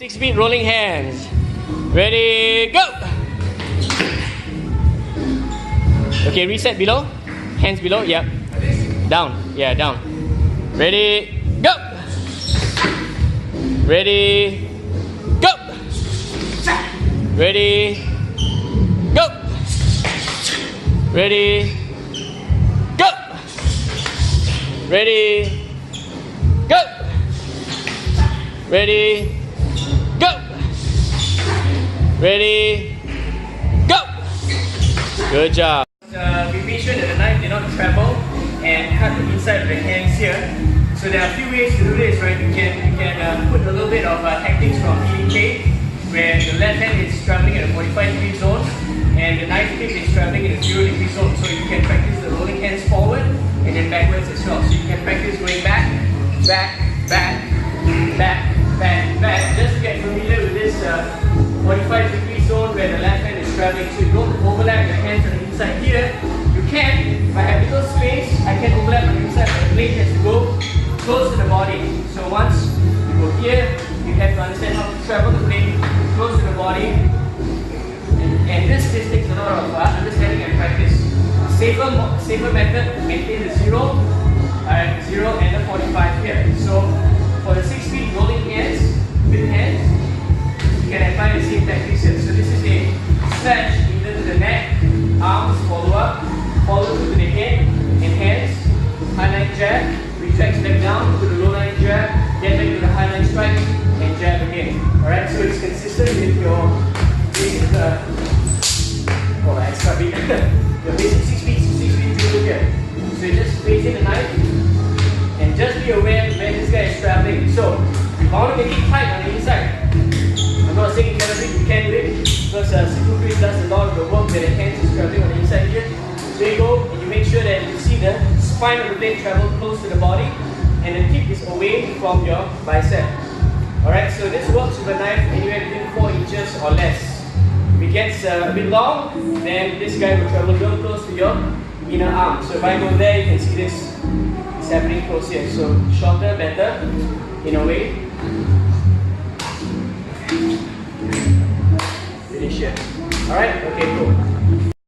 6-beat rolling hands. Ready, go! Okay, reset below. Hands below, yep. Down, yeah, down. Ready, go! Ready, go! Ready, go! Ready, go! Ready, go! Ready, go! Ready, go! Good job. Be patient that the knife did not travel and cut the inside of the hands here. So there are a few ways to do this, right? You can put a little bit of tactics from EDK, where the left hand is traveling in a 45-degree zone and the knife tip is traveling in a 0-degree zone. So you can practice the rolling hands forward and then backwards as well. So you can practice going back, back, back, back, back, back. Just to get familiar with this 45-degree zone where the left hand is traveling. So you don't overlap your hands on the inside here. You can, if I have little space, I can overlap on the inside, but the blade has to go close to the body. So once you go here, you have to understand how to travel the blade close to the body. And this takes a lot of understanding and practice. Safer method, maintain the 0 and the 45 here. So for the 6-beat rolling hands, with hands, you can apply the same tactics here. So this is a slash either to the neck, arms, follow up, follow through to the head, and hands, high line jab, retract back down to the low line jab, get back to the high line strike, and jab again. Alright, so it's consistent with your basic, extra beat. Your basic 6-beat drill here. So you're just facing the knife, and just be aware where this guy is traveling. So, if I want to make it tight on the inside, I'm not saying you cannot do it, you can do it, because Sifu does a lot of the work where the hands is traveling on the inside here. So you go and you make sure that you see the spine of the blade travel close to the body and the tip is away from your bicep. Alright, so this works with a knife anywhere between 4 inches or less. If it gets a bit long, then this guy will travel real close to your inner arm. So if I go there, you can see this is happening close here. So shorter, better, in a way. Finish here. Alright, okay, cool.